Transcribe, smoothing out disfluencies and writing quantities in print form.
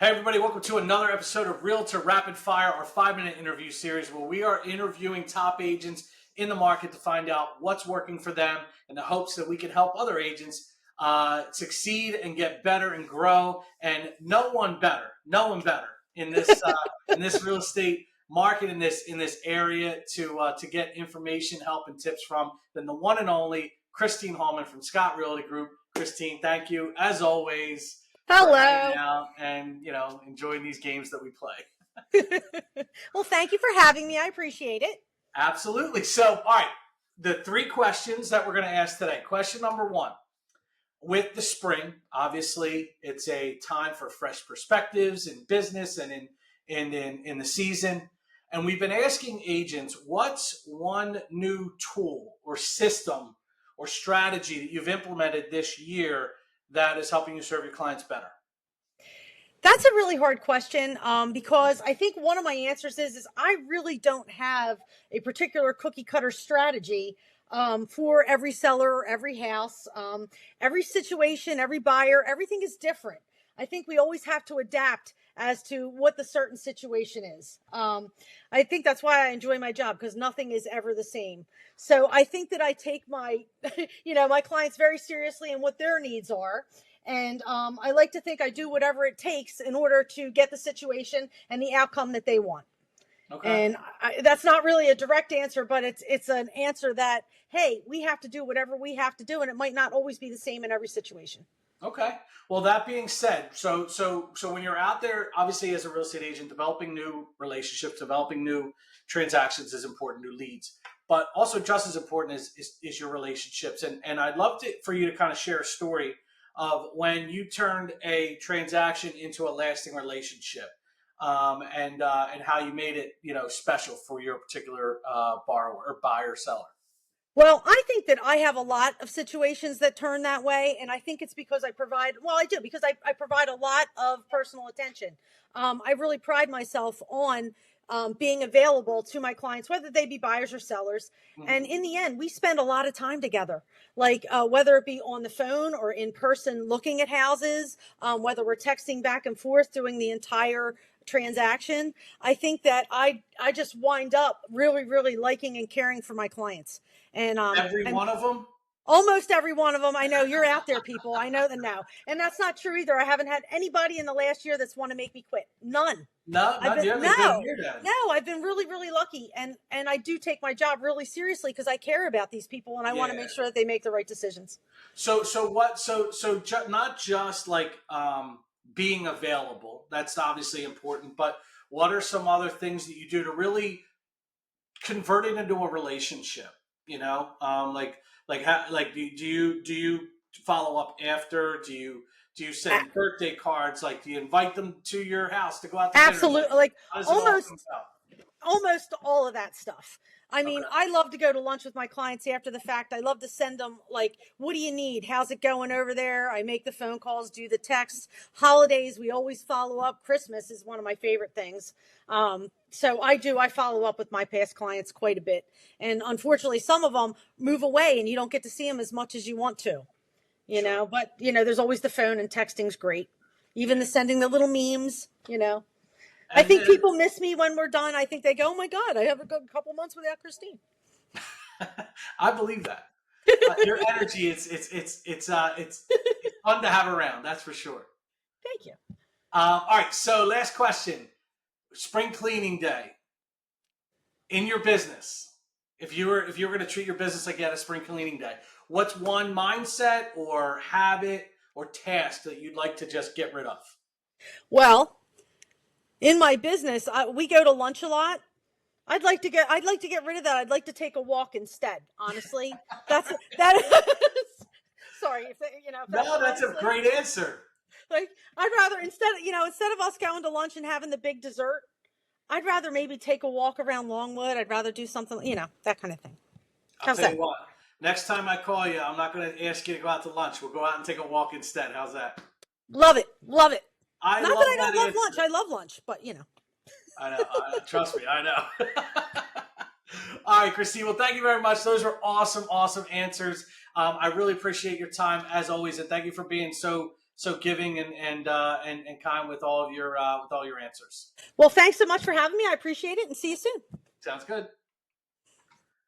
Hey everybody, welcome to another episode of Realtor Rapid Fire, our 5-minute interview series where we are interviewing top agents in the market to find out what's working for them in the hopes that we can help other agents succeed and get better and grow. And no one better in this real estate market in this area to get information, help, and tips from than the one and only Christine Hallman from Scott Realty Group. Christine, thank you as always. Hello. Out and enjoying these games that we play. Well, thank you for having me. I appreciate it. Absolutely. So, all right, the 3 questions that we're going to ask today. Question number 1: with the spring, obviously, it's a time for fresh perspectives in business and in the season. And we've been asking agents, what's one new tool or system or strategy that you've implemented this year that is helping you serve your clients better? That's a really hard question because I think one of my answers is I really don't have a particular cookie cutter strategy for every seller, every house, every situation, every buyer. Everything is different. I think we always have to adapt as to what the certain situation is. I think that's why I enjoy my job, because nothing is ever the same. So I think that I take my, my clients very seriously and what their needs are. And I like to think I do whatever it takes in order to get the situation and the outcome that they want. Okay. And that's not really a direct answer, but it's an answer that, hey, we have to do whatever we have to do, and it might not always be the same in every situation. Okay. Well, that being said, so when you're out there, obviously as a real estate agent, developing new relationships, developing new transactions is important, new leads. But also just as important is your relationships. And I'd love for you to kind of share a story of when you turned a transaction into a lasting relationship, and how you made it, special for your particular borrower or buyer seller. Well, I think that I have a lot of situations that turn that way. And I think it's because I provide a lot of personal attention. I really pride myself on being available to my clients, whether they be buyers or sellers. Mm-hmm. And in the end, we spend a lot of time together, like whether it be on the phone or in person looking at houses, whether we're texting back and forth doing the entire transaction. I think that I just wind up really, really liking and caring for my clients. And every one of them? Almost every one of them. I know you're out there, people. I know that now. And that's not true either. I haven't had anybody in the last year that's want to make me quit. None. No, I've been really, really lucky. And I do take my job really seriously because I care about these people and I want to make sure that they make the right decisions. So not just like being available. That's obviously important. But what are some other things that you do to really convert it into a relationship? Do you follow up after? Do you send birthday cards? Like, do you invite them to your house to go out to Absolutely. dinner? Like almost all of that stuff. I mean, I love to go to lunch with my clients after the fact. I love to send them like, what do you need? How's it going over there? I make the phone calls, do the texts. Holidays, we always follow up. Christmas is one of my favorite things. So I follow up with my past clients quite a bit. And unfortunately, some of them move away and you don't get to see them as much as you want to, but there's always the phone, and texting's great. Even the sending the little memes, I think people miss me when we're done. I think they go, oh my God, I have a good couple months without Christine. I believe that. Your energy, it's fun to have around. That's for sure. Thank you. All right. So last question, spring cleaning day in your business. If you were going to treat your business like you had a spring cleaning day, what's one mindset or habit or task that you'd like to just get rid of? Well, in my business, we go to lunch a lot. I'd like to get rid of that. I'd like to take a walk instead. Honestly, that. Sorry, that's a great answer. Like, I'd rather instead of us going to lunch and having the big dessert, I'd rather maybe take a walk around Longwood. I'd rather do something, that kind of thing. I'll tell you what. Next time I call you, I'm not going to ask you to go out to lunch. We'll go out and take a walk instead. How's that? Love it. Love it. I Not that I don't love lunch. I love lunch, but I know. Trust me, I know. All right, Christine. Well, thank you very much. Those were awesome, awesome answers. I really appreciate your time as always, and thank you for being so so giving and kind with all of your answers. Well, thanks so much for having me. I appreciate it, and see you soon. Sounds good.